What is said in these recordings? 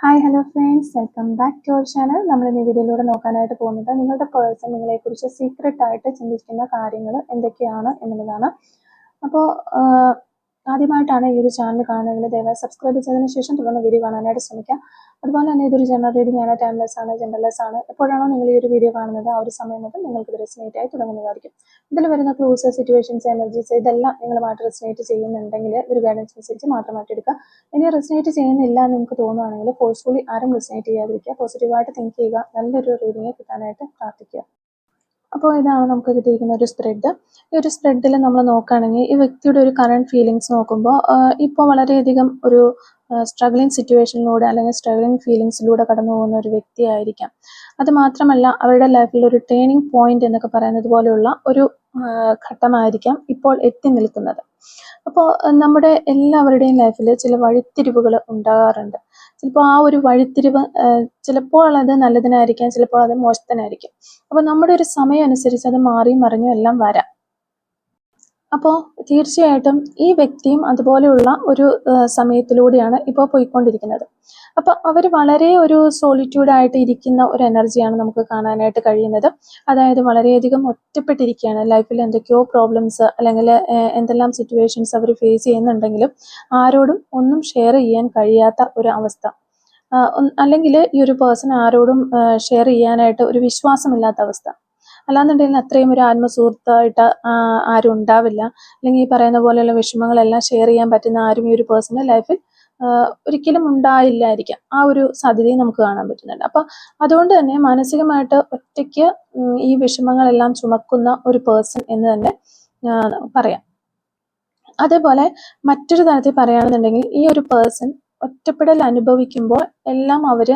Hi hello friends, welcome back to our channel. നമ്മൾ ഈ വീഡിയോയിലൂടെ നോക്കാനായിട്ട് പോകുന്നത് നിങ്ങളുടെ പേഴ്സൺ നിങ്ങളെക്കുറിച്ച് സീക്രട്ട് ആയിട്ട് ചിന്തിക്കുന്ന കാര്യങ്ങൾ എന്തൊക്കെയാണ് എന്നുള്ളതാണ്. അപ്പോൾ ആദ്യമായിട്ടാണ് ഈ ഒരു ചാനൽ കാണുന്നതെങ്കിൽ ദയവായി സബ്സ്ക്രൈബ് ചെയ്തതിന് ശേഷം തുടർന്ന് വീഡിയോ കാണാനായിട്ട് ശ്രമിക്കാം. അതുപോലെ തന്നെ ഇതൊരു ജനറൽ റീഡിംഗ് ആണ്, ടൈംലെസ് ആണ്, ജെൻഡർലെസ് ആണ്. എപ്പോഴാണോ നിങ്ങൾ ഈ ഒരു വീഡിയോ കാണുന്നത് ആ ഒരു സമയം മുതൽ നിങ്ങൾക്ക് ഇത് റെസിനേറ്റ് ആയി തുടങ്ങുന്നതായിരിക്കും. ഇതിൽ വരുന്ന ക്ലൂസ്, സിറ്റുവേഷൻസ്, എനർജീസ് ഇതെല്ലാം നിങ്ങളുമായിട്ട് റെസിനേറ്റ് ചെയ്യുന്നുണ്ടെങ്കിൽ ഒരു ഗൈഡൻസ് അനുസരിച്ച് മാത്രമായിട്ട് എടുക്കുക. ഇനി റെസിനേറ്റ് ചെയ്യുന്നില്ല എന്ന് നിങ്ങൾക്ക് തോന്നുകയാണെങ്കിൽ ഫോഴ്സ്ഫുള്ളി ആരും റെസിനേറ്റ് ചെയ്യാതിരിക്കുക. പോസിറ്റീവായിട്ട് തിങ്ക് ചെയ്യുക. നല്ലൊരു റീഡിങ് കിട്ടാനായിട്ട് പ്രാർത്ഥിക്കുക. അപ്പോൾ ഇതാണ് നമുക്ക് കിട്ടിയിരിക്കുന്ന ഒരു സ്പ്രെഡ്. ഈ ഒരു സ്പ്രെഡിൽ നമ്മൾ നോക്കുകയാണെങ്കിൽ ഈ വ്യക്തിയുടെ ഒരു കറണ്ട് ഫീലിങ്സ് നോക്കുമ്പോൾ ഇപ്പോൾ വളരെയധികം ഒരു സ്ട്രഗ്ലിംഗ് സിറ്റുവേഷനിലൂടെ അല്ലെങ്കിൽ സ്ട്രഗ്ലിംഗ് ഫീലിങ്സിലൂടെ കടന്നു പോകുന്ന ഒരു വ്യക്തിയായിരിക്കാം. അത് മാത്രമല്ല അവരുടെ ലൈഫിൽ ഒരു ടേണിംഗ് പോയിന്റ് എന്നൊക്കെ പറയുന്നത് പോലെയുള്ള ഒരു ഘട്ടമായിരിക്കാം ഇപ്പോൾ എത്തി നിൽക്കുന്നത്. അപ്പോൾ നമ്മുടെ എല്ലാവരുടെയും ലൈഫിൽ ചില വഴിത്തിരിവുകൾ ഉണ്ടാകാറുണ്ട്. ചിലപ്പോൾ ആ ഒരു വഴിത്തിരിവ് ചിലപ്പോൾ അത് നല്ലതിനായിരിക്കാം, ചിലപ്പോൾ അത് മോശത്തിനായിരിക്കും. അപ്പോൾ നമ്മുടെ ഒരു സമയം അനുസരിച്ച് അത് മാറിയും മറിഞ്ഞും എല്ലാം വരാം. അപ്പോൾ തീർച്ചയായിട്ടും ഈ വ്യക്തിയും അതുപോലെയുള്ള ഒരു സമയത്തിലൂടെയാണ് ഇപ്പോൾ പോയിക്കൊണ്ടിരിക്കുന്നത്. അപ്പോൾ അവർ വളരെ ഒരു സോളിറ്റ്യൂഡായിട്ട് ഇരിക്കുന്ന ഒരു എനർജിയാണ് നമുക്ക് കാണാനായിട്ട് കഴിയുന്നത്. അതായത് വളരെയധികം ഒറ്റപ്പെട്ടിരിക്കുകയാണ്. ലൈഫിൽ എന്തൊക്കെയോ പ്രോബ്ലംസ് അല്ലെങ്കിൽ എന്തെല്ലാം സിറ്റുവേഷൻസ് അവർ ഫേസ് ചെയ്യുന്നുണ്ടെങ്കിലും ആരോടും ഒന്നും ഷെയർ ചെയ്യാൻ കഴിയാത്ത ഒരു അവസ്ഥ. അല്ലെങ്കിൽ ഈ ഒരു പേഴ്സൺ ആരോടും ഷെയർ ചെയ്യാനായിട്ട് ഒരു വിശ്വാസമില്ലാത്ത അവസ്ഥ. അല്ലാന്നുണ്ടെങ്കിൽ അത്രയും ഒരു ആത്മസുഹൃത്തായിട്ട് ആരും ഉണ്ടാവില്ല. അല്ലെങ്കിൽ ഈ പറയുന്ന പോലെയുള്ള വിഷമങ്ങളെല്ലാം ഷെയർ ചെയ്യാൻ പറ്റുന്ന ആരും ഈ ഒരു പേഴ്സണൽ ലൈഫിൽ ഒരിക്കലും ഉണ്ടായില്ലായിരിക്കാം. ആ ഒരു സാധ്യതയും നമുക്ക് കാണാൻ പറ്റുന്നുണ്ട്. അപ്പം അതുകൊണ്ട് തന്നെ മാനസികമായിട്ട് ഒറ്റയ്ക്ക് ഈ വിഷമങ്ങളെല്ലാം ചുമക്കുന്ന ഒരു പേഴ്സൺ എന്ന് തന്നെ പറയാം. അതേപോലെ മറ്റൊരു തരത്തിൽ പറയുകയാണെന്നുണ്ടെങ്കിൽ ഈ ഒരു പേഴ്സൺ ഒറ്റപ്പെടൽ അനുഭവിക്കുമ്പോൾ എല്ലാം അവർ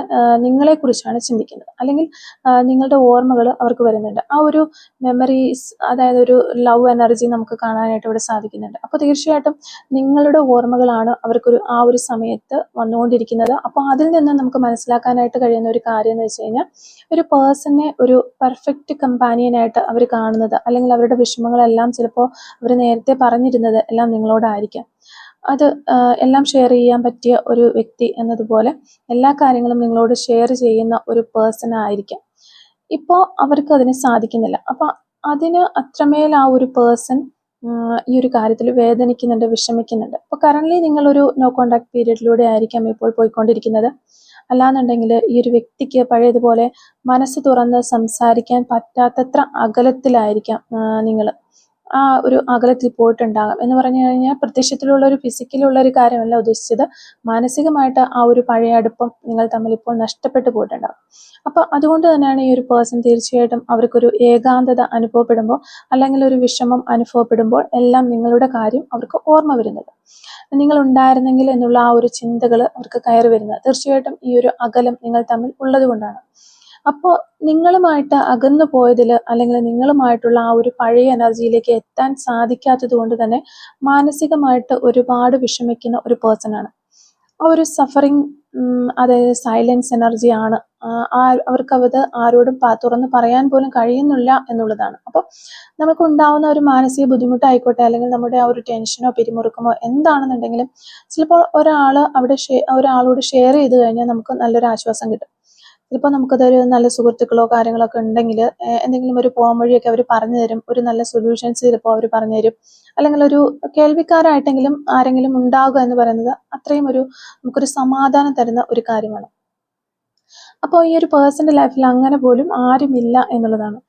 നിങ്ങളെക്കുറിച്ചാണ് ചിന്തിക്കുന്നത്. അല്ലെങ്കിൽ നിങ്ങളുടെ ഓർമ്മകൾ അവർക്ക് വരുന്നുണ്ട്. ആ ഒരു മെമ്മറീസ്, അതായത് ഒരു ലവ് എനർജി നമുക്ക് കാണാനായിട്ട് ഇവിടെ സാധിക്കുന്നുണ്ട്. അപ്പോൾ തീർച്ചയായിട്ടും നിങ്ങളുടെ ഓർമ്മകളാണ് അവർക്കൊരു ആ ഒരു സമയത്ത് വന്നുകൊണ്ടിരിക്കുന്നത്. അപ്പോൾ അതിൽ നിന്ന് നമുക്ക് മനസ്സിലാക്കാനായിട്ട് കഴിയുന്ന ഒരു കാര്യം എന്ന് വെച്ച് കഴിഞ്ഞാൽ ഒരു പേഴ്സണെ ഒരു പെർഫെക്റ്റ് കമ്പാനിയനായിട്ട് അവർ കാണുന്നത്, അല്ലെങ്കിൽ അവരുടെ വിഷമങ്ങളെല്ലാം ചിലപ്പോൾ അവർ നേരത്തെ പറഞ്ഞിരുന്നത് എല്ലാം നിങ്ങളോടായിരിക്കാം. അത് എല്ലാം ഷെയർ ചെയ്യാൻ പറ്റിയ ഒരു വ്യക്തി എന്നതുപോലെ എല്ലാ കാര്യങ്ങളും നിങ്ങളോട് ഷെയർ ചെയ്യുന്ന ഒരു പേഴ്സൺ ആയിരിക്കാം. ഇപ്പോൾ അവർക്ക് അതിന് സാധിക്കുന്നില്ല. അപ്പോൾ അതിന് അത്രമേൽ ആ ഒരു പേഴ്സൺ ഈ ഒരു കാര്യത്തിൽ വേദനിക്കുന്നുണ്ട്, വിഷമിക്കുന്നുണ്ട്. അപ്പോൾ കറൻ്റ്ലി നിങ്ങളൊരു നോ കോണ്ടാക്ട് പീരീഡിലൂടെ ആയിരിക്കാം ഇപ്പോൾ പോയിക്കൊണ്ടിരിക്കുന്നത്. അല്ലാന്നുണ്ടെങ്കിൽ ഈ ഒരു വ്യക്തിക്ക് പഴയതുപോലെ മനസ്സ് തുറന്ന് സംസാരിക്കാൻ പറ്റാത്തത്ര അകലത്തിലായിരിക്കാം നിങ്ങൾ. ആ ഒരു അകലത്തിൽ പോയിട്ടുണ്ടാകാം. എന്ന് പറഞ്ഞു കഴിഞ്ഞാൽ പ്രത്യക്ഷത്തിലുള്ള ഒരു ഫിസിക്കലുള്ള ഒരു കാര്യമല്ല ഉദ്ദേശിച്ചത്. മാനസികമായിട്ട് ആ ഒരു പഴയ അടുപ്പം നിങ്ങൾ തമ്മിൽ ഇപ്പോൾ നഷ്ടപ്പെട്ടു പോയിട്ടുണ്ടാകും. അപ്പോൾ അതുകൊണ്ട് തന്നെയാണ് ഈ ഒരു പേഴ്സൺ തീർച്ചയായിട്ടും അവർക്കൊരു ഏകാന്തത അനുഭവപ്പെടുമ്പോൾ, അല്ലെങ്കിൽ ഒരു വിഷമം അനുഭവപ്പെടുമ്പോൾ എല്ലാം നിങ്ങളുടെ കാര്യം അവർക്ക് ഓർമ്മ വരുന്നത്. നിങ്ങൾ ഉണ്ടായിരുന്നെങ്കിൽ എന്നുള്ള ആ ഒരു ചിന്തകൾ അവർക്ക് കയറി വരുന്നത് തീർച്ചയായിട്ടും ഈ ഒരു അകലം നിങ്ങൾ തമ്മിൽ ഉള്ളത് കൊണ്ടാണ്. അപ്പോൾ നിങ്ങളുമായിട്ട് അകന്നു പോയതിൽ, അല്ലെങ്കിൽ നിങ്ങളുമായിട്ടുള്ള ആ ഒരു പഴയ എനർജിയിലേക്ക് എത്താൻ സാധിക്കാത്തത് കൊണ്ട് തന്നെ മാനസികമായിട്ട് ഒരുപാട് വിഷമിക്കുന്ന ഒരു പേഴ്സൺ ആണ്. ആ ഒരു സഫറിങ്, അതായത് സൈലൻസ് എനർജിയാണ്. അവർക്കത് ആരോടും തുറന്ന് പറയാൻ പോലും കഴിയുന്നില്ല എന്നുള്ളതാണ്. അപ്പോൾ നമുക്കുണ്ടാവുന്ന ഒരു മാനസിക ബുദ്ധിമുട്ടായിക്കോട്ടെ, അല്ലെങ്കിൽ നമ്മുടെ ആ ഒരു ടെൻഷനോ പിരിമുറുക്കമോ എന്താണെന്നുണ്ടെങ്കിലും ചിലപ്പോൾ ഒരാളോട് ഷെയർ ചെയ്ത് കഴിഞ്ഞാൽ നമുക്ക് നല്ലൊരു ആശ്വാസം കിട്ടും. ചിലപ്പോൾ നമുക്കതൊരു നല്ല സുഹൃത്തുക്കളോ കാര്യങ്ങളൊക്കെ ഉണ്ടെങ്കിൽ എന്തെങ്കിലും ഒരു പോം വഴിയൊക്കെ അവർ പറഞ്ഞു തരും. ഒരു നല്ല സൊല്യൂഷൻസ് ചിലപ്പോൾ അവർ പറഞ്ഞു തരും. അല്ലെങ്കിൽ ഒരു കേൾവിക്കാരായിട്ടെങ്കിലും ആരെങ്കിലും ഉണ്ടാകുക എന്ന് പറയുന്നത് അത്രയും നമുക്കൊരു സമാധാനം തരുന്ന ഒരു കാര്യമാണ്. അപ്പോൾ ഈ ഒരു പേഴ്സൻ്റെ ലൈഫിൽ അങ്ങനെ പോലും ആരുമില്ല എന്നുള്ളതാണ്.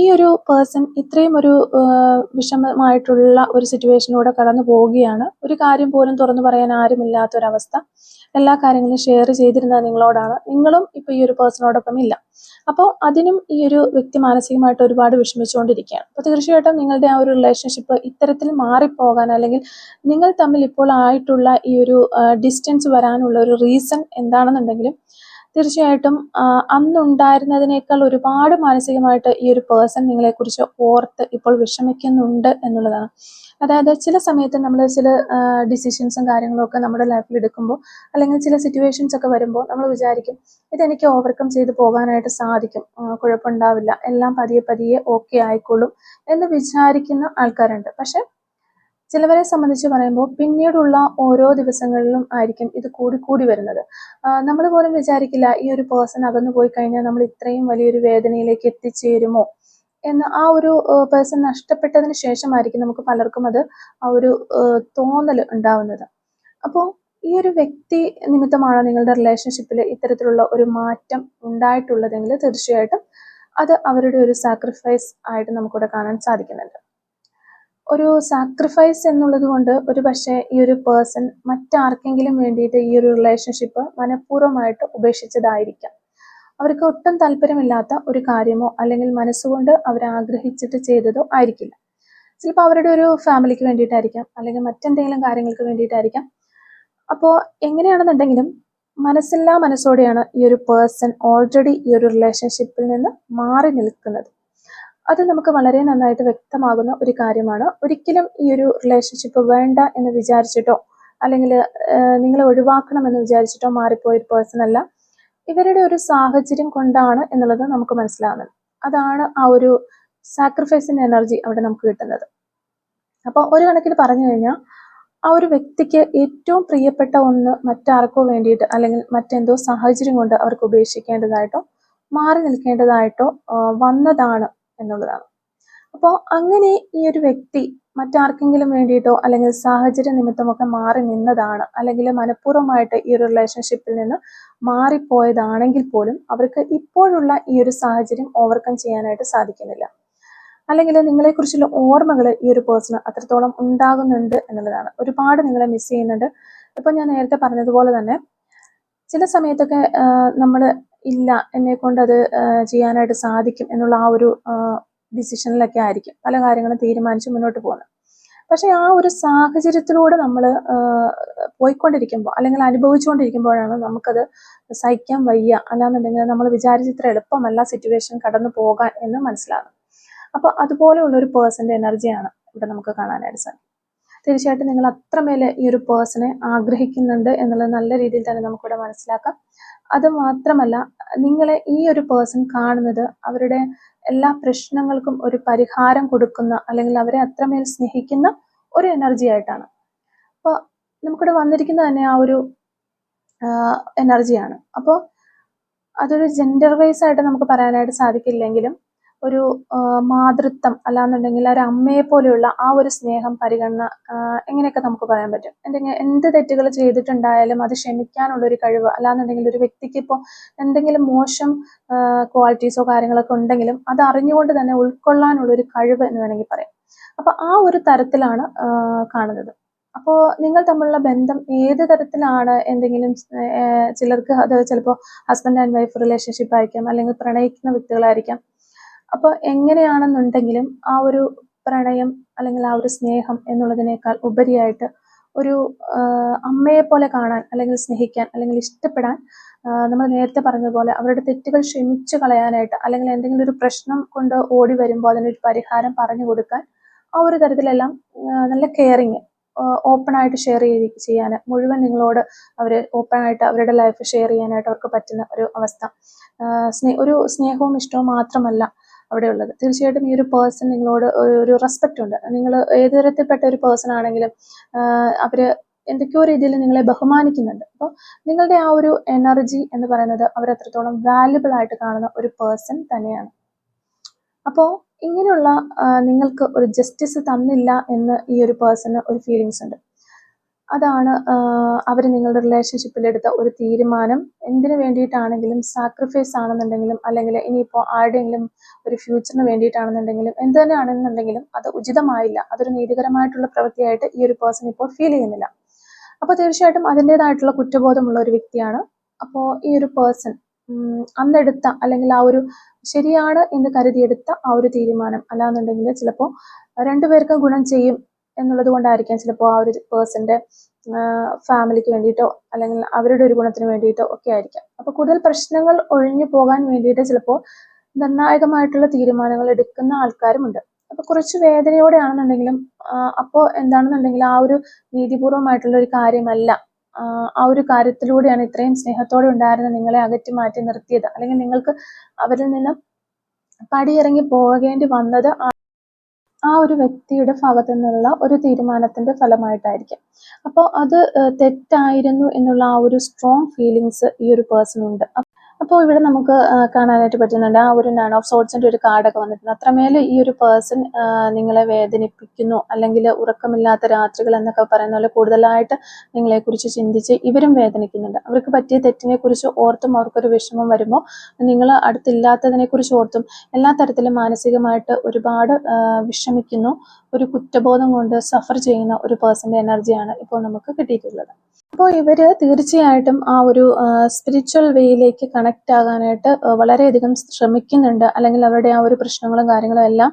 ഈ ഒരു പേഴ്സൺ ഇത്രയും ഒരു വിഷമമായിട്ടുള്ള ഒരു സിറ്റുവേഷനിലൂടെ കടന്നു പോവുകയാണ്. ഒരു കാര്യം പോലും തുറന്നു പറയാൻ ആരുമില്ലാത്തൊരവസ്ഥ. എല്ലാ കാര്യങ്ങളും ഷെയർ ചെയ്തിരുന്നത് നിങ്ങളോടാണ്. നിങ്ങളും ഇപ്പോൾ ഈ ഒരു പേഴ്സണോടൊപ്പം ഇല്ല. അപ്പോൾ അതിനും ഈ ഒരു വ്യക്തി മാനസികമായിട്ട് ഒരുപാട് വിഷമിച്ചുകൊണ്ടിരിക്കുകയാണ്. അപ്പോൾ തീർച്ചയായിട്ടും നിങ്ങളുടെ ആ ഒരു റിലേഷൻഷിപ്പ് ഇത്തരത്തിൽ മാറിപ്പോകാൻ, അല്ലെങ്കിൽ നിങ്ങൾ തമ്മിൽ ഇപ്പോൾ ആയിട്ടുള്ള ഈ ഒരു ഡിസ്റ്റൻസ് വരാനുള്ള ഒരു റീസൺ എന്താണെന്നുണ്ടെങ്കിലും തീർച്ചയായിട്ടും അന്നുണ്ടായിരുന്നതിനേക്കാൾ ഒരുപാട് മാനസികമായിട്ട് ഈ ഒരു പേഴ്സൺ നിങ്ങളെക്കുറിച്ച് ഓർത്ത് ഇപ്പോൾ വിഷമിക്കുന്നുണ്ട് എന്നുള്ളതാണ്. അതായത് ചില സമയത്ത് നമ്മൾ ചില ഡിസിഷൻസും കാര്യങ്ങളും ഒക്കെ നമ്മുടെ ലൈഫിൽ എടുക്കുമ്പോൾ, അല്ലെങ്കിൽ ചില സിറ്റുവേഷൻസ് ഒക്കെ വരുമ്പോൾ നമ്മൾ വിചാരിക്കും ഇതെനിക്ക് ഓവർകം ചെയ്ത് പോകാനായിട്ട് സാധിക്കും, കുഴപ്പമുണ്ടാവില്ല, എല്ലാം പതിയെ പതിയെ ഓക്കെ ആയിക്കോളും എന്ന് വിചാരിക്കുന്ന ആൾക്കാരുണ്ട്. പക്ഷെ ചിലവരെ സംബന്ധിച്ച് പറയുമ്പോൾ പിന്നീടുള്ള ഓരോ ദിവസങ്ങളിലും ആയിരിക്കും ഇത് കൂടി വരുന്നത്. നമ്മൾ പോലും വിചാരിക്കില്ല ഈ ഒരു പേഴ്സൺ അകന്നു പോയി കഴിഞ്ഞാൽ നമ്മൾ ഇത്രയും വലിയൊരു വേദനയിലേക്ക് എത്തിച്ചേരുമോ എന്ന്. ആ ഒരു പേഴ്സൺ നഷ്ടപ്പെട്ടതിന് ശേഷമായിരിക്കും നമുക്ക് പലർക്കും അത് ആ ഒരു തോന്നൽ ഉണ്ടാവുന്നത്. അപ്പോൾ ഈ ഒരു വ്യക്തി നിമിത്തമാണ് നിങ്ങളുടെ റിലേഷൻഷിപ്പിൽ ഇത്തരത്തിലുള്ള ഒരു മാറ്റം ഉണ്ടായിട്ടുള്ളതെങ്കിൽ തീർച്ചയായിട്ടും അത് അവരുടെ ഒരു സാക്രിഫൈസ് ആയിട്ട് നമുക്കിവിടെ കാണാൻ സാധിക്കുന്നുണ്ട്. ഒരു സാക്രിഫൈസ് എന്നുള്ളത് കൊണ്ട് ഒരു പക്ഷേ ഈ ഒരു പേഴ്സൺ മറ്റാർക്കെങ്കിലും വേണ്ടിയിട്ട് ഈ ഒരു റിലേഷൻഷിപ്പ് മനഃപൂർവ്വമായിട്ട് ഉപേക്ഷിച്ചതായിരിക്കാം. അവർക്ക് ഒട്ടും താല്പര്യമില്ലാത്ത ഒരു കാര്യമോ അല്ലെങ്കിൽ മനസ്സുകൊണ്ട് അവർ ആഗ്രഹിച്ചിട്ട് ചെയ്തതോ ആയിരിക്കില്ല. ചിലപ്പോൾ അവരുടെ ഒരു ഫാമിലിക്ക് വേണ്ടിയിട്ടായിരിക്കാം, അല്ലെങ്കിൽ മറ്റെന്തെങ്കിലും കാര്യങ്ങൾക്ക് വേണ്ടിയിട്ടായിരിക്കാം. അപ്പോൾ എങ്ങനെയാണെന്നുണ്ടെങ്കിലും മനസ്സില്ലാ മനസ്സോടെയാണ് ഈ ഒരു പേഴ്സൺ ഓൾറെഡി ഈ ഒരു റിലേഷൻഷിപ്പിൽ നിന്ന് മാറി നിൽക്കുന്നത്. അത് നമുക്ക് വളരെ നന്നായിട്ട് വ്യക്തമാകുന്ന ഒരു കാര്യമാണ്. ഒരിക്കലും ഈ ഒരു റിലേഷൻഷിപ്പ് വേണ്ട എന്ന് വിചാരിച്ചിട്ടോ അല്ലെങ്കിൽ നിങ്ങളെ ഒഴിവാക്കണം എന്ന് വിചാരിച്ചിട്ടോ മാറിപ്പോയൊരു പേഴ്സൺ അല്ല. ഇവരുടെ ഒരു സാഹചര്യം കൊണ്ടാണ് എന്നുള്ളത് നമുക്ക് മനസ്സിലാകുന്നത്. അതാണ് ആ ഒരു സാക്രിഫൈസിന്റെ എനർജി അവിടെ നമുക്ക് കിട്ടുന്നത്. അപ്പോൾ ഒരു കണക്കിന് പറഞ്ഞു കഴിഞ്ഞാൽ ആ ഒരു വ്യക്തിക്ക് ഏറ്റവും പ്രിയപ്പെട്ട ഒന്ന് മറ്റാർക്കോ വേണ്ടിയിട്ട് അല്ലെങ്കിൽ മറ്റെന്തോ സാഹചര്യം കൊണ്ട് അവർക്ക് ഉപേക്ഷിക്കേണ്ടതായിട്ടോ മാറി നിൽക്കേണ്ടതായിട്ടോ വന്നതാണ് എന്നുള്ളതാണ്. അപ്പോൾ അങ്ങനെ ഈ ഒരു വ്യക്തി മറ്റാർക്കെങ്കിലും വേണ്ടിയിട്ടോ അല്ലെങ്കിൽ സാഹചര്യ നിമിത്തമൊക്കെ മാറി നിന്നതാണ്, അല്ലെങ്കിൽ മനഃപൂർവ്വമായിട്ട് ഈ ഒരു റിലേഷൻഷിപ്പിൽ നിന്ന് മാറിപ്പോയതാണെങ്കിൽ പോലും അവർക്ക് ഇപ്പോഴുള്ള ഈ ഒരു സാഹചര്യം ഓവർകം ചെയ്യാനായിട്ട് സാധിക്കുന്നില്ല. അല്ലെങ്കിൽ നിങ്ങളെക്കുറിച്ചുള്ള ഓർമ്മകൾ ഈ ഒരു പേഴ്സണ് അത്രത്തോളം ഉണ്ടാകുന്നുണ്ട് എന്നുള്ളതാണ്. ഒരുപാട് നിങ്ങളെ മിസ് ചെയ്യുന്നുണ്ട്. ഇപ്പം ഞാൻ നേരത്തെ പറഞ്ഞതുപോലെ തന്നെ ചില സമയത്തൊക്കെ നമ്മൾ ഇല്ല എന്നെ കൊണ്ട് അത് ചെയ്യാനായിട്ട് സാധിക്കും എന്നുള്ള ആ ഒരു ഡിസിഷനിലൊക്കെ ആയിരിക്കും പല കാര്യങ്ങളും തീരുമാനിച്ച് മുന്നോട്ട് പോകുന്നത്. പക്ഷെ ആ ഒരു സാഹചര്യത്തിലൂടെ നമ്മൾ പോയിക്കൊണ്ടിരിക്കുമ്പോൾ അല്ലെങ്കിൽ അനുഭവിച്ചുകൊണ്ടിരിക്കുമ്പോഴാണ് നമുക്കത് സഹിക്കാൻ വയ്യ, അല്ലാന്നുണ്ടെങ്കിൽ നമ്മൾ വിചാരിച്ചിത്ര എളുപ്പമല്ല സിറ്റുവേഷൻ കടന്നു പോകാൻ എന്ന് മനസ്സിലാകും. അപ്പോൾ അതുപോലെയുള്ളൊരു പേഴ്സൻ്റെ എനർജിയാണ് ഇവിടെ നമുക്ക് കാണാനായിട്ട് സാധിക്കും. തീർച്ചയായിട്ടും നിങ്ങൾ അത്രമേൽ ഈ ഒരു പേഴ്സണെ ആഗ്രഹിക്കുന്നുണ്ട് എന്നുള്ളത് നല്ല രീതിയിൽ തന്നെ നമുക്കിവിടെ മനസ്സിലാക്കാം. അത് മാത്രമല്ല, നിങ്ങളെ ഈ ഒരു പേഴ്സൺ കാണുന്നത് അവരുടെ എല്ലാ പ്രശ്നങ്ങൾക്കും ഒരു പരിഹാരം കൊടുക്കുന്ന അല്ലെങ്കിൽ അവരെ അത്രമേൽ സ്നേഹിക്കുന്ന ഒരു എനർജി ആയിട്ടാണ്. അപ്പോൾ നമുക്കിവിടെ വന്നിരിക്കുന്നത് തന്നെ ആ ഒരു എനർജിയാണ്. അപ്പോൾ അതൊരു ജെൻഡർ വൈസ് ആയിട്ട് നമുക്ക് പറയാനായിട്ട് സാധിക്കില്ലെങ്കിലും ഒരു മാതൃത്വം അല്ലാന്നുണ്ടെങ്കിൽ ഒരു അമ്മയെ പോലെയുള്ള ആ ഒരു സ്നേഹം, പരിഗണന, എങ്ങനെയൊക്കെ നമുക്ക് പറയാൻ പറ്റും. എന്ത് തെറ്റുകൾ ചെയ്തിട്ടുണ്ടായാലും അത് ക്ഷമിക്കാനുള്ളൊരു കഴിവ്, അല്ലാന്നുണ്ടെങ്കിൽ ഒരു വ്യക്തിക്ക് ഇപ്പോൾ എന്തെങ്കിലും മോശം ക്വാളിറ്റീസോ കാര്യങ്ങളൊക്കെ ഉണ്ടെങ്കിലും അത് അറിഞ്ഞുകൊണ്ട് തന്നെ ഉൾക്കൊള്ളാനുള്ളൊരു കഴിവ് എന്ന് വേണമെങ്കിൽ പറയാം. അപ്പോൾ ആ ഒരു തരത്തിലാണ് കാണുന്നത്. അപ്പോൾ നിങ്ങൾ തമ്മിലുള്ള ബന്ധം ഏത് തരത്തിലാണ്, എന്തെങ്കിലും ചിലർക്ക് അത് ചിലപ്പോൾ ഹസ്ബൻഡ് ആൻഡ് വൈഫ് റിലേഷൻഷിപ്പ് ആയിരിക്കാം, അല്ലെങ്കിൽ പ്രണയിക്കുന്ന വ്യക്തികളായിരിക്കാം. അപ്പോൾ എങ്ങനെയാണെന്നുണ്ടെങ്കിലും ആ ഒരു പ്രണയം അല്ലെങ്കിൽ ആ ഒരു സ്നേഹം എന്നുള്ളതിനേക്കാൾ ഉപരിയായിട്ട് ഒരു അമ്മയെ പോലെ കാണാൻ അല്ലെങ്കിൽ സ്നേഹിക്കാൻ അല്ലെങ്കിൽ ഇഷ്ടപ്പെടാൻ, നമ്മൾ നേരത്തെ പറഞ്ഞതുപോലെ അവരുടെ തെറ്റുകൾ ക്ഷമിച്ചു കളയാനായിട്ട്, അല്ലെങ്കിൽ എന്തെങ്കിലും ഒരു പ്രശ്നം കൊണ്ട് ഓടി വരുമ്പോൾ അതിനൊരു പരിഹാരം പറഞ്ഞു കൊടുക്കാൻ, ആ ഒരു തരത്തിലെല്ലാം നല്ല കെയറിങ്, ഓപ്പണായിട്ട് ഷെയർ ചെയ്യാൻ, മുഴുവൻ നിങ്ങളോട് അവർ ഓപ്പണായിട്ട് അവരുടെ ലൈഫ് ഷെയർ ചെയ്യാനായിട്ട് അവർക്ക് പറ്റുന്ന ഒരു അവസ്ഥ, ഒരു സ്നേഹവും ഇഷ്ടവും മാത്രമല്ല അവിടെ ഉള്ളത്. തീർച്ചയായിട്ടും ഈ ഒരു പേഴ്സൺ നിങ്ങളോട് ഒരു റെസ്പെക്റ്റ് ഉണ്ട്. നിങ്ങൾ ഏത് തരത്തിൽപ്പെട്ട ഒരു പേഴ്സൺ ആണെങ്കിലും അവർ എന്തൊക്കെയോ രീതിയിൽ നിങ്ങളെ ബഹുമാനിക്കുന്നുണ്ട്. അപ്പോൾ നിങ്ങളുടെ ആ ഒരു എനർജി എന്ന് പറയുന്നത് അവർ അത്രത്തോളം വാല്യുബിൾ ആയിട്ട് കാണുന്ന ഒരു പേഴ്സൺ തന്നെയാണ്. അപ്പോൾ ഇങ്ങനെയുള്ള നിങ്ങൾക്ക് ഒരു ജസ്റ്റിസ് തന്നില്ല എന്ന് ഈ ഒരു പേഴ്സണ് ഒരു ഫീലിങ്സ് ഉണ്ട്. അതാണ് അവർ നിങ്ങളുടെ റിലേഷൻഷിപ്പിൽ എടുത്ത ഒരു തീരുമാനം. എന്തിനു വേണ്ടിയിട്ടാണെങ്കിലും, സാക്രിഫൈസ് ആണെന്നുണ്ടെങ്കിലും, അല്ലെങ്കിൽ ഇനിയിപ്പോൾ ആരുടെയെങ്കിലും ഒരു ഫ്യൂച്ചറിന് വേണ്ടിയിട്ടാണെന്നുണ്ടെങ്കിലും, എന്ത് തന്നെയാണെന്നുണ്ടെങ്കിലും അത് ഉചിതമായില്ല, അതൊരു നീതികരമായിട്ടുള്ള പ്രവൃത്തിയായിട്ട് ഈ ഒരു പേഴ്സൺ ഇപ്പോൾ ഫീൽ ചെയ്യുന്നില്ല. അപ്പോൾ തീർച്ചയായിട്ടും അതിൻ്റെതായിട്ടുള്ള കുറ്റബോധമുള്ള ഒരു വ്യക്തിയാണ്. അപ്പോൾ ഈ ഒരു പേഴ്സൺ അന്നെടുത്ത അല്ലെങ്കിൽ ആ ഒരു ശരിയാണ് എന്ന് കരുതിയെടുത്ത ആ ഒരു തീരുമാനം, അല്ലാന്നുണ്ടെങ്കിൽ ചിലപ്പോൾ രണ്ടുപേർക്കും ഗുണം ചെയ്യും എന്നുള്ളത് കൊണ്ടായിരിക്കാം ചിലപ്പോൾ ആ ഒരു പേഴ്സൻ്റെ ഫാമിലിക്ക് വേണ്ടിയിട്ടോ അല്ലെങ്കിൽ അവരുടെ ഒരു ഗുണത്തിന് വേണ്ടിയിട്ടോ ഒക്കെ ആയിരിക്കാം. അപ്പോൾ കൂടുതൽ പ്രശ്നങ്ങൾ ഒഴിഞ്ഞു പോകാൻ വേണ്ടിയിട്ട് ചിലപ്പോൾ നിർണായകമായിട്ടുള്ള തീരുമാനങ്ങൾ എടുക്കുന്ന ആൾക്കാരുമുണ്ട്. അപ്പോൾ കുറച്ച് വേദനയോടെയാണെന്നുണ്ടെങ്കിലും അപ്പോൾ എന്താണെന്നുണ്ടെങ്കിൽ ആ ഒരു നീതിപൂർവമായിട്ടുള്ള ഒരു കാര്യമല്ല, ആ ഒരു കാര്യത്തിലൂടെയാണ് ഇത്രയും സ്നേഹത്തോടെ ഉണ്ടായിരുന്ന നിങ്ങളെ അകറ്റി മാറ്റി നിർത്തിയത്, അല്ലെങ്കിൽ നിങ്ങൾക്ക് അവരിൽ നിന്ന് പടിയിറങ്ങി പോകേണ്ടി വന്നത് ആ ഒരു വ്യക്തിയുടെ ഭാഗത്തു നിന്നുള്ള ഒരു തീരുമാനത്തിന്റെ ഫലമായിട്ടായിരിക്കും. അപ്പോൾ അത് തെറ്റായിരുന്നു എന്നുള്ള ആ ഒരു സ്ട്രോങ് ഫീലിങ്സ് ഈ ഒരു പേഴ്സണുണ്ട്. അപ്പോൾ ഇവിടെ നമുക്ക് കാണാനായിട്ട് പറ്റുന്നുണ്ട് ആ ഒരു നൺ ഓഫ് സോർട്സിന്റെ ഒരു കാർഡൊക്കെ വന്നിട്ടുണ്ട്. അത്രമേൽ ഈ ഒരു പേഴ്സൺ നിങ്ങളെ വേദനിപ്പിക്കുന്നു, അല്ലെങ്കിൽ ഉറക്കമില്ലാത്ത രാത്രികൾ എന്നൊക്കെ പറയുന്ന പോലെ കൂടുതലായിട്ട് നിങ്ങളെക്കുറിച്ച് ചിന്തിച്ച് ഇവരും വേദനിക്കുന്നുണ്ട്. അവർക്ക് പറ്റിയ തെറ്റിനെ കുറിച്ച് ഓർത്തും അവർക്കൊരു വിഷമം വരുമ്പോൾ നിങ്ങൾ അടുത്തില്ലാത്തതിനെ കുറിച്ച് ഓർത്തും എല്ലാ തരത്തിലും മാനസികമായിട്ട് ഒരുപാട് വിഷമിക്കുന്നു. ഒരു കുറ്റബോധം കൊണ്ട് സഫർ ചെയ്യുന്ന ഒരു പേഴ്സന്റെ എനർജിയാണ് ഇപ്പോൾ നമുക്ക് കിട്ടിയിട്ടുള്ളത്. അപ്പോൾ ഇവര് തീർച്ചയായിട്ടും ആ ഒരു സ്പിരിച്വൽ വേയിലേക്ക് കണക്ട് ആകാനായിട്ട് വളരെയധികം ശ്രമിക്കുന്നുണ്ട്. അല്ലെങ്കിൽ അവരുടെ ആ ഒരു പ്രശ്നങ്ങളും കാര്യങ്ങളും എല്ലാം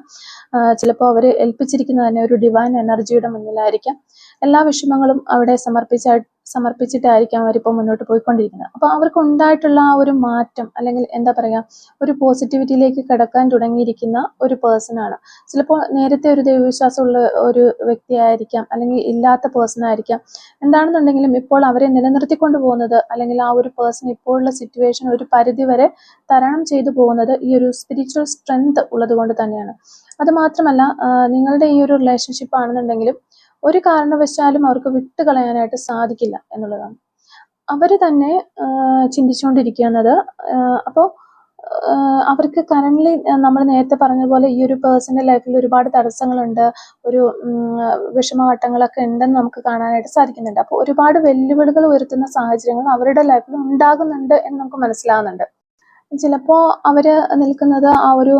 ചിലപ്പോൾ അവർ ഏൽപ്പിച്ചിരിക്കുന്നത് തന്നെ ഒരു ഡിവൈൻ എനർജിയുടെ മുന്നിലായിരിക്കാം. എല്ലാ വിഷമങ്ങളും അവിടെ സമർപ്പിച്ചിട്ടായിരിക്കാം അവരിപ്പോൾ മുന്നോട്ട് പോയിക്കൊണ്ടിരിക്കുന്നത്. അപ്പോൾ അവർക്ക് ഉണ്ടായിട്ടുള്ള ആ ഒരു മാറ്റം, അല്ലെങ്കിൽ എന്താ പറയുക, ഒരു പോസിറ്റിവിറ്റിയിലേക്ക് കടക്കാൻ തുടങ്ങിയിരിക്കുന്ന ഒരു പേഴ്സണാണ്. ചിലപ്പോൾ നേരത്തെ ഒരു ദൈവവിശ്വാസമുള്ള ഒരു വ്യക്തിയായിരിക്കാം, അല്ലെങ്കിൽ ഇല്ലാത്ത പേഴ്സൺ ആയിരിക്കാം. എന്താണെന്നുണ്ടെങ്കിലും ഇപ്പോൾ അവരെ നിലനിർത്തിക്കൊണ്ട് പോകുന്നത്, അല്ലെങ്കിൽ ആ ഒരു പേഴ്സൺ ഇപ്പോഴുള്ള സിറ്റുവേഷൻ ഒരു പരിധി വരെ തരണം ചെയ്തു പോകുന്നത് ഈ ഒരു സ്പിരിച്വൽ സ്ട്രെങ്ത് ഉള്ളത് കൊണ്ട് തന്നെയാണ്. അത് മാത്രമല്ല, നിങ്ങളുടെ ഈ ഒരു റിലേഷൻഷിപ്പ് ആണെന്നുണ്ടെങ്കിലും ഒരു കാരണവശാലും അവർക്ക് വിട്ടുകളയാനായിട്ട് സാധിക്കില്ല എന്നുള്ളതാണ് അവർ തന്നെ ചിന്തിച്ചുകൊണ്ടിരിക്കുന്നത്. അപ്പോൾ അവർക്ക് കറന്റ്ലി നമ്മൾ നേരത്തെ പറഞ്ഞതുപോലെ ഈ ഒരു പേഴ്സണൽ ലൈഫിൽ ഒരുപാട് തടസ്സങ്ങളുണ്ട്, ഒരു വിഷമഘട്ടങ്ങളൊക്കെ ഉണ്ടെന്ന് നമുക്ക് കാണാനായിട്ട് സാധിക്കുന്നുണ്ട്. അപ്പോൾ ഒരുപാട് വെല്ലുവിളികൾ ഉയർത്തുന്ന സാഹചര്യങ്ങൾ അവരുടെ ലൈഫിൽ ഉണ്ടാകുന്നുണ്ട് എന്ന് നമുക്ക് മനസ്സിലാകുന്നുണ്ട്. ചിലപ്പോൾ അവർ നിൽക്കുന്നത് ആ ഒരു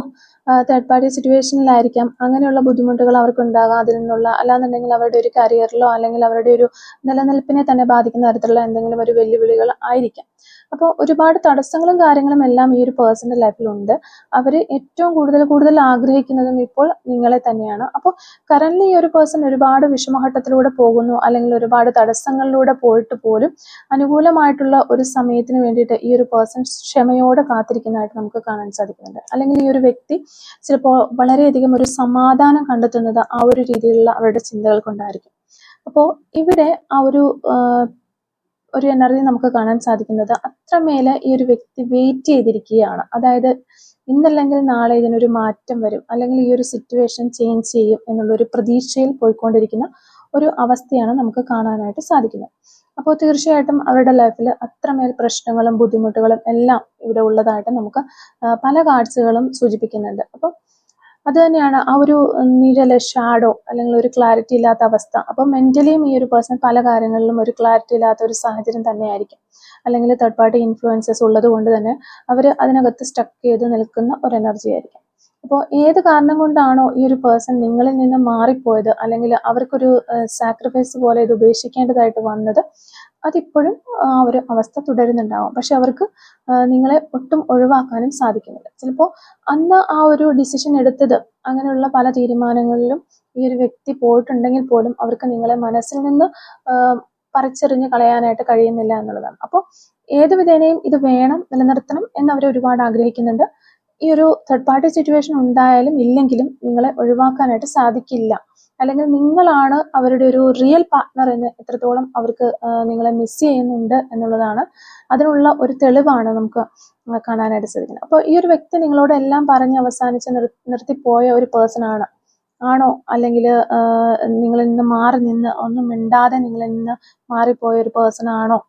തേർഡ് പാർട്ടി സിറ്റുവേഷനിലായിരിക്കാം. അങ്ങനെയുള്ള ബുദ്ധിമുട്ടുകൾ അവർക്ക് ഉണ്ടാകാം. അതിൽ നിന്നുള്ള, അല്ലാന്നുണ്ടെങ്കിൽ അവരുടെ ഒരു കരിയറിലോ അല്ലെങ്കിൽ അവരുടെ ഒരു നിലനിൽപ്പിനെ തന്നെ ബാധിക്കുന്ന തരത്തിലുള്ള എന്തെങ്കിലും ഒരു വെല്ലുവിളികൾ ആയിരിക്കാം. അപ്പോൾ ഒരുപാട് തടസ്സങ്ങളും കാര്യങ്ങളും എല്ലാം ഈ ഒരു പേഴ്സന്റെ ലൈഫിലുണ്ട്. അവർ ഏറ്റവും കൂടുതൽ ആഗ്രഹിക്കുന്നതും ഇപ്പോൾ നിങ്ങളെ തന്നെയാണ്. അപ്പോൾ കറന്റ്ലി ഈ ഒരു പേഴ്സൺ ഒരുപാട് വിഷമഘട്ടത്തിലൂടെ പോകുന്നു, അല്ലെങ്കിൽ ഒരുപാട് തടസ്സങ്ങളിലൂടെ പോയിട്ട് പോലും അനുകൂലമായിട്ടുള്ള ഒരു സമയത്തിന് വേണ്ടിയിട്ട് ഈ ഒരു പേഴ്സൺ ക്ഷമയോടെ കാത്തിരിക്കുന്നതായിട്ട് നമുക്ക് കാണാൻ സാധിക്കുന്നുണ്ട്. അല്ലെങ്കിൽ ഈ ഒരു വ്യക്തി ചിലപ്പോൾ വളരെയധികം ഒരു സമാധാനം കണ്ടെത്തുന്നത് ആ ഒരു രീതിയിലുള്ള അവരുടെ ചിന്തകൾ കൊണ്ടായിരിക്കും. അപ്പോൾ ഇവിടെ ആ ഒരു എനർജി നമുക്ക് കാണാൻ സാധിക്കുന്നത് അത്രമേലെ ഈ ഒരു വ്യക്തി വെയിറ്റ് ചെയ്തിരിക്കുകയാണ്. അതായത് ഇന്നല്ലെങ്കിൽ നാളെ ഇതിനൊരു മാറ്റം വരും, അല്ലെങ്കിൽ ഈ ഒരു സിറ്റുവേഷൻ ചേഞ്ച് ചെയ്യും എന്നുള്ളൊരു പ്രതീക്ഷയിൽ പോയിക്കൊണ്ടിരിക്കുന്ന ഒരു അവസ്ഥയാണ് നമുക്ക് കാണാനായിട്ട് സാധിക്കുന്നത്. അപ്പോൾ തീർച്ചയായിട്ടും അവരുടെ ലൈഫിൽ അത്രമേൽ പ്രശ്നങ്ങളും ബുദ്ധിമുട്ടുകളും എല്ലാം ഇവിടെ ഉള്ളതായിട്ട് നമുക്ക് പല കാർഡ്സുകളും സൂചിപ്പിക്കുന്നുണ്ട്. അപ്പോൾ അത് തന്നെയാണ് ആ ഒരു നിഴല്, ഷാഡോ, അല്ലെങ്കിൽ ഒരു ക്ലാരിറ്റി ഇല്ലാത്ത അവസ്ഥ. അപ്പോൾ മെന്റലിയും ഈ ഒരു പേഴ്സൺ പല കാര്യങ്ങളിലും ഒരു ക്ലാരിറ്റി ഇല്ലാത്ത ഒരു സാഹചര്യം തന്നെയായിരിക്കും. അല്ലെങ്കിൽ തേർഡ് പാർട്ടി ഇൻഫ്ലുവൻസസ് ഉള്ളത് കൊണ്ട് തന്നെ അവർ അതിനകത്ത് സ്റ്റക്ക് ചെയ്ത് നിൽക്കുന്ന ഒരു എനർജി ആയിരിക്കും. അപ്പോൾ ഏത് കാരണം കൊണ്ടാണോ ഈ ഒരു പേഴ്സൺ നിങ്ങളിൽ നിന്ന് മാറിപ്പോയത്, അല്ലെങ്കിൽ അവർക്കൊരു സാക്രിഫൈസ് പോലെ ഇത് ഉപേക്ഷിക്കേണ്ടതായിട്ട് വന്നത്, അതിപ്പോഴും ആ ഒരു അവസ്ഥ തുടരുന്നുണ്ടാവും. പക്ഷെ അവർക്ക് നിങ്ങളെ ഒട്ടും ഒഴിവാക്കാനും സാധിക്കുന്നില്ല. ചിലപ്പോൾ അന്ന് ആ ഒരു ഡിസിഷൻ എടുത്തത്, അങ്ങനെയുള്ള പല തീരുമാനങ്ങളിലും ഈ ഒരു വ്യക്തി പോയിട്ടുണ്ടെങ്കിൽ പോലും അവർക്ക് നിങ്ങളെ മനസ്സിൽ നിന്ന് പറിച്ചെറിഞ്ഞ് കളയാനായിട്ട് കഴിയുന്നില്ല എന്നുള്ളതാണ്. അപ്പോൾ ഏത് വിധേനയും ഇത് വേണം, നിലനിർത്തണം എന്ന് അവർ ഒരുപാട് ആഗ്രഹിക്കുന്നുണ്ട്. ഈ ഒരു തേർഡ് പാർട്ടി സിറ്റുവേഷൻ ഉണ്ടായാലും ഇല്ലെങ്കിലും നിങ്ങളെ ഒഴിവാക്കാനായിട്ട് സാധിക്കില്ല. അല്ലെങ്കിൽ നിങ്ങളാണ് അവരുടെ ഒരു റിയൽ പാർട്ട്ണർ എന്ന് എത്രത്തോളം അവർക്ക് നിങ്ങളെ മിസ് ചെയ്യുന്നുണ്ട് എന്നുള്ളതാണ് അതിനുള്ള ഒരു തെളിവാണ് നമുക്ക് കാണാനായിട്ട് സാധിക്കുന്നത്. അപ്പോൾ ഈ ഒരു വ്യക്തി നിങ്ങളോട് എല്ലാം പറഞ്ഞ് അവസാനിച്ച് നിർത്തിപ്പോയ ഒരു പേഴ്സൺ ആണോ, അല്ലെങ്കിൽ നിങ്ങളിൽ നിന്ന് മാറി നിന്ന് ഒന്നും മിണ്ടാതെ നിങ്ങളിൽ നിന്ന് മാറിപ്പോയ ഒരു പേഴ്സൺ ആണോ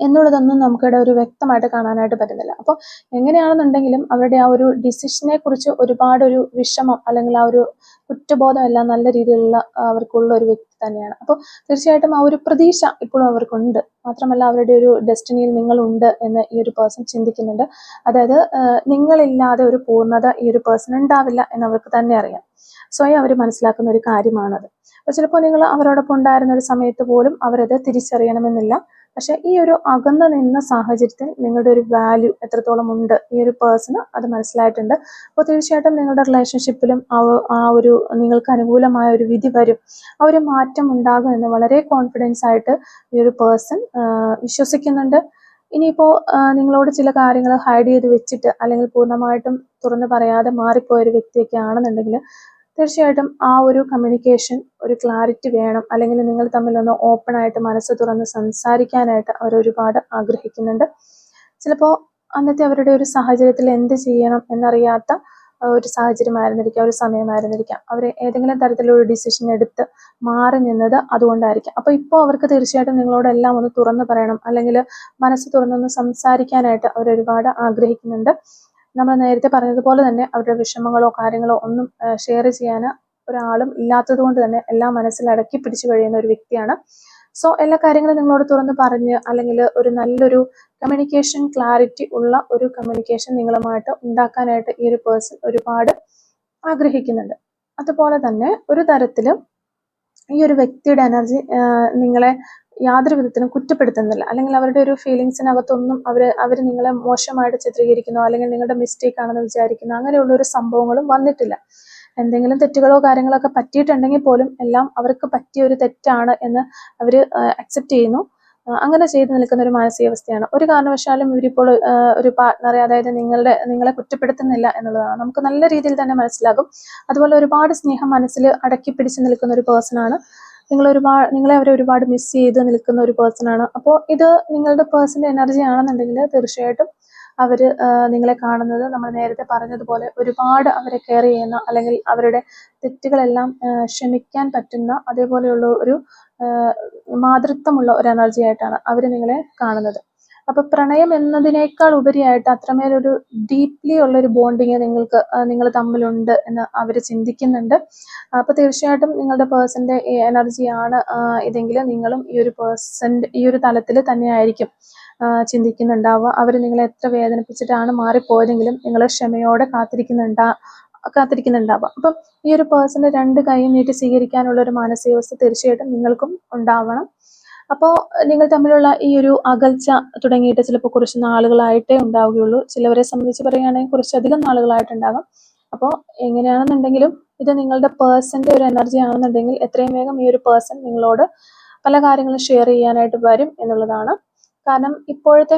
എന്നുള്ളതൊന്നും നമുക്കിവിടെ ഒരു വ്യക്തമായിട്ട് കാണാനായിട്ട് പറ്റുന്നില്ല. അപ്പോൾ എങ്ങനെയാണെന്നുണ്ടെങ്കിലും അവരുടെ ആ ഒരു ഡിസിഷനെ കുറിച്ച് ഒരുപാട് ഒരു വിഷമം, അല്ലെങ്കിൽ ആ ഒരു കുറ്റബോധം എല്ലാം നല്ല രീതിയിലുള്ള അവർക്കുള്ള ഒരു വ്യക്തി തന്നെയാണ്. അപ്പോൾ തീർച്ചയായിട്ടും ആ ഒരു പ്രതീക്ഷ ഇപ്പോഴും അവർക്കുണ്ട്. മാത്രമല്ല അവരുടെ ഒരു ഡെസ്റ്റിനിയിൽ നിങ്ങളുണ്ട് എന്ന് ഈ ഒരു പേഴ്സൺ ചിന്തിക്കുന്നുണ്ട്. അതായത് നിങ്ങളില്ലാതെ ഒരു പൂർണ്ണത ഈ ഒരു പേഴ്സൺ ഉണ്ടാവില്ല എന്ന് അവർക്ക് തന്നെ അറിയാം. സ്വയം അവർ മനസ്സിലാക്കുന്ന ഒരു കാര്യമാണത്. അപ്പോൾ ചിലപ്പോൾ നിങ്ങൾ അവരോടൊപ്പം ഉണ്ടായിരുന്ന ഒരു സമയത്ത് പോലും അവരത് തിരിച്ചറിയണമെന്നില്ല. പക്ഷെ ഈ ഒരു അകന്ന് നിന്ന സാഹചര്യത്തിൽ നിങ്ങളുടെ ഒരു വാല്യൂ എത്രത്തോളം ഉണ്ട് ഈ ഒരു പേഴ്സണ് അത് മനസ്സിലായിട്ടുണ്ട്. അപ്പോൾ തീർച്ചയായിട്ടും നിങ്ങളുടെ റിലേഷൻഷിപ്പിലും ആ ഒരു നിങ്ങൾക്ക് അനുകൂലമായ ഒരു വിധി വരും, ആ ഒരു മാറ്റം ഉണ്ടാകും എന്ന് വളരെ കോൺഫിഡൻസ് ആയിട്ട് ഈ ഒരു പേഴ്സൺ വിശ്വസിക്കുന്നുണ്ട്. ഇനിയിപ്പോൾ നിങ്ങളോട് ചില കാര്യങ്ങൾ ഹൈഡ് ചെയ്ത് വെച്ചിട്ട്, അല്ലെങ്കിൽ പൂർണ്ണമായിട്ടും തുറന്നു പറയാതെ മാറിപ്പോയ ഒരു വ്യക്തിയൊക്കെ ആണെന്നുണ്ടെങ്കിൽ തീർച്ചയായിട്ടും ആ ഒരു കമ്മ്യൂണിക്കേഷൻ, ഒരു ക്ലാരിറ്റി വേണം. അല്ലെങ്കിൽ നിങ്ങൾ തമ്മിലൊന്ന് ഓപ്പൺ ആയിട്ട് മനസ്സ് തുറന്ന് സംസാരിക്കാനായിട്ട് അവർ ഒരുപാട് ആഗ്രഹിക്കുന്നുണ്ട്. ചിലപ്പോൾ അന്നത്തെ അവരുടെ ഒരു സാഹചര്യത്തിൽ എന്ത് ചെയ്യണം എന്നറിയാത്ത ഒരു സാഹചര്യമായിരുന്നിരിക്കാം, ഒരു സമയമായിരുന്നിരിക്കാം. അവർ ഏതെങ്കിലും തരത്തിലുള്ള ഡിസിഷൻ എടുത്ത് മാറി നിന്നത് അതുകൊണ്ടായിരിക്കാം. അപ്പോൾ ഇപ്പോൾ അവർക്ക് തീർച്ചയായിട്ടും നിങ്ങളോടെല്ലാം ഒന്ന് തുറന്നു പറയണം, അല്ലെങ്കിൽ മനസ്സ് തുറന്നൊന്ന് സംസാരിക്കാനായിട്ട് അവരൊരുപാട് ആഗ്രഹിക്കുന്നുണ്ട്. നമ്മൾ നേരത്തെ പറഞ്ഞതുപോലെ തന്നെ അവരുടെ വിഷമങ്ങളോ കാര്യങ്ങളോ ഒന്നും ഷെയർ ചെയ്യാൻ ഒരാളും ഇല്ലാത്തത് കൊണ്ട് തന്നെ എല്ലാം മനസ്സിൽ അടക്കി പിടിച്ചു കഴിയുന്ന ഒരു വ്യക്തിയാണ്. സോ എല്ലാ കാര്യങ്ങളും നിങ്ങളോട് തുറന്ന് പറഞ്ഞ്, അല്ലെങ്കിൽ ഒരു നല്ലൊരു കമ്മ്യൂണിക്കേഷൻ ക്ലാരിറ്റി ഉള്ള ഒരു കമ്മ്യൂണിക്കേഷൻ നിങ്ങളുമായിട്ട് ഉണ്ടാക്കാനായിട്ട് ഈ ഒരു പേഴ്സൺ ഒരുപാട് ആഗ്രഹിക്കുന്നുണ്ട്. അതുപോലെ തന്നെ ഒരു തരത്തിലും ഈ ഒരു വ്യക്തിയുടെ എനർജി നിങ്ങളെ യാതൊരു വിധത്തിലും കുറ്റപ്പെടുത്തുന്നില്ല, അല്ലെങ്കിൽ അവരുടെ ഒരു ഫീലിങ്സിനകത്തൊന്നും അവർ നിങ്ങളെ മോശമായിട്ട് ചിത്രീകരിക്കുന്നു, അല്ലെങ്കിൽ നിങ്ങളുടെ മിസ്റ്റേക്ക് ആണെന്ന് വിചാരിക്കുന്നു, അങ്ങനെയുള്ള ഒരു സംഭവങ്ങളും വന്നിട്ടില്ല. എന്തെങ്കിലും തെറ്റുകളോ കാര്യങ്ങളൊക്കെ പറ്റിയിട്ടുണ്ടെങ്കിൽ പോലും എല്ലാം അവർക്ക് പറ്റിയ ഒരു തെറ്റാണ് എന്ന് അവർ അക്സെപ്റ്റ് ചെയ്യുന്നു. അങ്ങനെ ചെയ്തു നിൽക്കുന്ന ഒരു മാനസികാവസ്ഥയാണ്. ഒരു കാരണവശാലും ഇവരിപ്പോൾ ഒരു പാർട്ട്ണറെ, അതായത് നിങ്ങളെ കുറ്റപ്പെടുത്തുന്നില്ല എന്നുള്ളതാണ് നമുക്ക് നല്ല രീതിയിൽ തന്നെ മനസ്സിലാകും. അതുപോലെ ഒരുപാട് സ്നേഹം മനസ്സിൽ അടക്കി പിടിച്ച് നിൽക്കുന്ന ഒരു പേഴ്സണാണ്. നിങ്ങളെ അവർ ഒരുപാട് മിസ് ചെയ്ത് നിൽക്കുന്ന ഒരു പേഴ്സണാണ്. അപ്പോൾ ഇത് നിങ്ങളുടെ പേഴ്സന്റെ എനർജി ആണെന്നുണ്ടെങ്കിൽ തീർച്ചയായിട്ടും അവർ നിങ്ങളെ കാണുന്നത് നമ്മൾ നേരത്തെ പറഞ്ഞതുപോലെ ഒരുപാട് അവരെ കെയർ ചെയ്യുന്ന, അല്ലെങ്കിൽ അവരുടെ തെറ്റുകളെല്ലാം ക്ഷമിക്കാൻ പറ്റുന്ന അതേപോലെയുള്ള ഒരു മാതൃത്വമുള്ള ഒരു എനർജി ആയിട്ടാണ് അവർ നിങ്ങളെ കാണുന്നത്. അപ്പൊ പ്രണയം എന്നതിനേക്കാൾ ഉപരിയായിട്ട് അത്രമേലൊരു ഡീപ്ലി ഉള്ളൊരു ബോണ്ടിങ് നിങ്ങൾ തമ്മിലുണ്ട് എന്ന് അവർ ചിന്തിക്കുന്നുണ്ട്. അപ്പൊ തീർച്ചയായിട്ടും നിങ്ങളുടെ പേഴ്സന്റെ എനർജിയാണ് ഇതെങ്കിൽ നിങ്ങളും ഈ ഒരു തലത്തിൽ തന്നെയായിരിക്കും ചിന്തിക്കുന്നുണ്ടാവുക. അവർ നിങ്ങളെ എത്ര വേദനിപ്പിച്ചിട്ടാണ് മാറിപ്പോയതെങ്കിലും നിങ്ങൾ ക്ഷമയോടെ കാത്തിരിക്കുന്നുണ്ടാവുക. അപ്പം ഈ ഒരു പേഴ്സന്റെ 2 കൈ നീട്ടി സ്വീകരിക്കാനുള്ള ഒരു മാനസികാവസ്ഥ തീർച്ചയായിട്ടും നിങ്ങൾക്കും ഉണ്ടാവണം. അപ്പോൾ നിങ്ങൾ തമ്മിലുള്ള ഈ ഒരു അകൽച്ച തുടങ്ങിയിട്ട് ചിലപ്പോൾ കുറച്ച് നാളുകളായിട്ടേ ഉണ്ടാവുകയുള്ളൂ. ചിലവരെ സംബന്ധിച്ച് പറയുകയാണെങ്കിൽ കുറച്ചധികം നാളുകളായിട്ടുണ്ടാകാം. അപ്പോൾ എങ്ങനെയാണെന്നുണ്ടെങ്കിലും ഇത് നിങ്ങളുടെ പേഴ്സന്റെ ഒരു എനർജി ആണെന്നുണ്ടെങ്കിൽ എത്രയും വേഗം ഈ ഒരു പേഴ്സൺ നിങ്ങളോട് പല കാര്യങ്ങളും ഷെയർ ചെയ്യാനായിട്ട് വരും എന്നുള്ളതാണ്. കാരണം ഇപ്പോഴത്തെ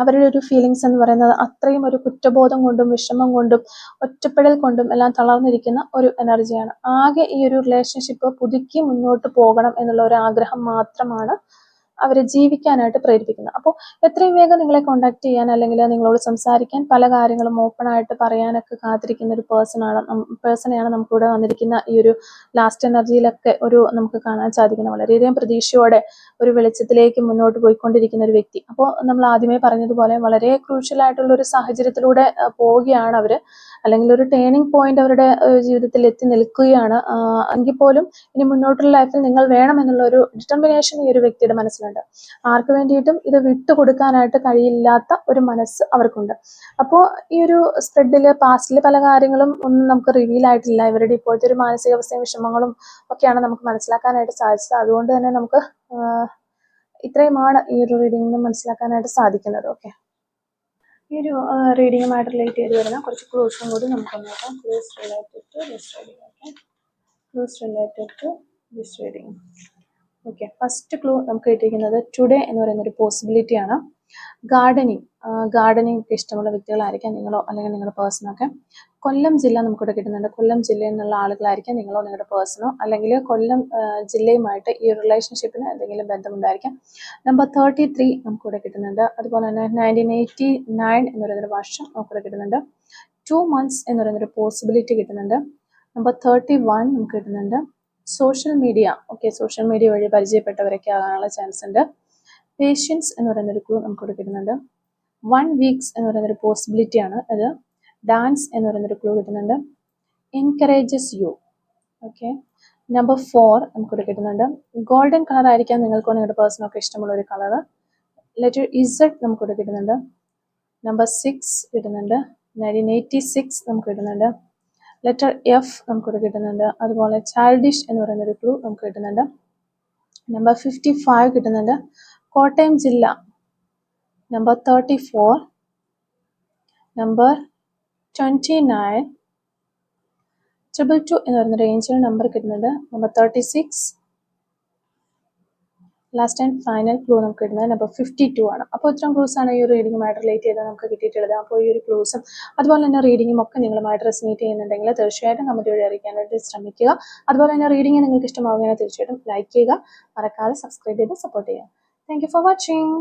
അവരുടെ ഒരു ഫീലിങ്സ് എന്ന് പറയുന്നത് അത്രയും ഒരു കുറ്റബോധം കൊണ്ടും വിഷമം കൊണ്ടും ഒറ്റപ്പെടൽ കൊണ്ടും എല്ലാം തളർന്നിരിക്കുന്ന ഒരു എനർജിയാണ്. ആകെ ഈ ഒരു റിലേഷൻഷിപ്പ് പുതുക്കി മുന്നോട്ട് പോകണം എന്നുള്ള ഒരു ആഗ്രഹം മാത്രമാണ് അവരെ ജീവിക്കാനായിട്ട് പ്രേരിപ്പിക്കുന്നത്. അപ്പോൾ എത്രയും വേഗം നിങ്ങളെ കോണ്ടാക്ട് ചെയ്യാൻ, അല്ലെങ്കിൽ നിങ്ങളോട് സംസാരിക്കാൻ, പല കാര്യങ്ങളും ഓപ്പൺ ആയിട്ട് പറയാനൊക്കെ കാത്തിരിക്കുന്ന ഒരു പേഴ്സണെയാണ് നമുക്കിവിടെ വന്നിരിക്കുന്ന ഈ ഒരു ലാസ്റ്റ് എനർജിയിലൊക്കെ നമുക്ക് കാണാൻ സാധിക്കുന്നത്. വളരെയധികം പ്രതീക്ഷയോടെ ഒരു വെളിച്ചത്തിലേക്ക് മുന്നോട്ട് പോയിക്കൊണ്ടിരിക്കുന്ന ഒരു വ്യക്തി. അപ്പോൾ നമ്മൾ ആദ്യമേ പറഞ്ഞതുപോലെ വളരെ ക്രൂഷ്യൽ ആയിട്ടുള്ള ഒരു സാഹചര്യത്തിലൂടെ പോവുകയാണ് അവർ, അല്ലെങ്കിൽ ഒരു ടേണിംഗ് പോയിന്റ് അവരുടെ ജീവിതത്തിൽ എത്തി നിൽക്കുകയാണ്. എങ്കിൽ പോലും ഇനി മുന്നോട്ടുള്ള ലൈഫിൽ നിങ്ങൾ വേണം എന്നുള്ള ഒരു ഡിറ്റർമിനേഷൻ ഈ ഒരു വ്യക്തിയുടെ മനസ്സിലുണ്ട്. ആർക്ക് വേണ്ടിയിട്ടും ഇത് വിട്ടുകൊടുക്കാനായിട്ട് കഴിയില്ലാത്ത ഒരു മനസ്സ് അവർക്കുണ്ട്. അപ്പോൾ ഈ ഒരു പാസ്റ്റിൽ പല കാര്യങ്ങളും ഒന്നും നമുക്ക് റിവീൽ ആയിട്ടില്ല. ഇവരുടെ ഇപ്പോഴത്തെ ഒരു മാനസികാവസ്ഥയും വിഷമങ്ങളും ഒക്കെയാണ് നമുക്ക് മനസ്സിലാക്കാനായിട്ട് സാധിച്ചത്. അതുകൊണ്ട് തന്നെ നമുക്ക് ഇത്രയുമാണ് ഈ ഒരു റീഡിംഗിൽ നിന്ന് മനസ്സിലാക്കാനായിട്ട് സാധിക്കുന്നത്. ഓക്കെ, ഈ ഒരു റീഡിങ്ങുമായിട്ട് റിലേറ്റ് ചെയ്ത് വരുന്ന കുറച്ച് ക്ലൂസും കൂടി നമുക്ക് നോക്കാം. Clues related to this reading. Okay, clues related to this reading. Okay, first clue നമുക്ക് കിട്ടിയിരിക്കുന്നത് ടുഡേ എന്ന് പറയുന്ന ഒരു പോസിബിലിറ്റി ആണ്. ഗാർഡനിങ് ഇഷ്ടമുള്ള വ്യക്തികളായിരിക്കാം നിങ്ങളോ, അല്ലെങ്കിൽ നിങ്ങളുടെ പേഴ്സണൊക്കെ. കൊല്ലം ജില്ല നമുക്കിവിടെ കിട്ടുന്നുണ്ട്. കൊല്ലം ജില്ലയിൽ നിന്നുള്ള ആളുകളായിരിക്കാം നിങ്ങളോ നിങ്ങളുടെ പേഴ്സണോ, അല്ലെങ്കിൽ കൊല്ലം ജില്ലയുമായിട്ട് ഈ റിലേഷൻഷിപ്പിന് എന്തെങ്കിലും ബന്ധമുണ്ടായിരിക്കാം. നമ്പർ 33 നമുക്കിവിടെ കിട്ടുന്നുണ്ട്. അതുപോലെ തന്നെ 1989 എന്ന് പറയുന്നൊരു വർഷം നമുക്കിവിടെ കിട്ടുന്നുണ്ട്. 2 months എന്ന് പറയുന്നൊരു പോസിബിലിറ്റി കിട്ടുന്നുണ്ട്. നമ്പർ 31 നമുക്ക് കിട്ടുന്നുണ്ട്. Social media. Okay, social media വഴി പരിചയപ്പെട്ടവരൊക്കെ ആകാനുള്ള ചാൻസ് ഉണ്ട്. പേഷ്യൻസ് എന്ന് പറയുന്നൊരു ക്ലൂ നമുക്കിവിടെ കിട്ടുന്നുണ്ട്. 1 weeks എന്ന് പറയുന്നൊരു പോസിബിലിറ്റി ആണ് അത്. ഡാൻസ് എന്ന് പറയുന്നൊരു ക്ലൂ കിട്ടുന്നുണ്ട്. Encourages U. ഓക്കെ, നമ്പർ 4 നമുക്കിവിടെ കിട്ടുന്നുണ്ട്. ഗോൾഡൻ കളർ ആയിരിക്കാം നിങ്ങൾക്കോ നിങ്ങളുടെ പേഴ്സണൊക്കെ ഇഷ്ടമുള്ള ഒരു കളർ. ലെറ്റർ ഇസഡ് നമുക്കിവിടെ കിട്ടുന്നുണ്ട്. നമ്പർ 6 കിട്ടുന്നുണ്ട്. 1986 നമുക്ക് കിട്ടുന്നുണ്ട്. ലെറ്റർ എഫ് നമുക്കിവിടെ കിട്ടുന്നുണ്ട്. അതുപോലെ ചൈൽഡിഷ് എന്ന് പറയുന്നൊരു ക്ലൂ നമുക്ക് കിട്ടുന്നുണ്ട്. നമ്പർ 55 കിട്ടുന്നുണ്ട്. കോട്ടയം ജില്ല. നമ്പർ 34, നമ്പർ 29, 222 എന്ന് പറയുന്ന റേഞ്ചിൽ നമ്പർ കിട്ടുന്നുണ്ട്. Number 36, last and final clue നമുക്ക് കിട്ടുന്നത് നമ്പർ 52 ആണ്. അപ്പോൾ ഇത്രയും ക്ലൂസ് ആണ് ഈ ഒരു റീഡിങ്ങുമായിട്ട് റിലേറ്റ് ചെയ്ത് നമുക്ക് കിട്ടിയിട്ടുള്ളത്. അപ്പോൾ ഈ ഒരു ക്ലൂസും അതുപോലെ തന്നെ റീഡിങ്ങും ഒക്കെ നിങ്ങളുമായിട്ട് റെസനേറ്റ് ചെയ്യുന്നുണ്ടെങ്കിൽ തീർച്ചയായിട്ടും കമന്റ് വഴി അറിയിക്കാനായിട്ട് ശ്രമിക്കുക. അതുപോലെ തന്നെ റീഡിങ് നിങ്ങൾക്ക് ഇഷ്ടമാവുകയാണെങ്കിൽ തീർച്ചയായിട്ടും ലൈക്ക് ചെയ്യുക, മറക്കാതെ സബ്സ്ക്രൈബ് ചെയ്ത് സപ്പോർട്ട് ചെയ്യുക. Thank you for watching.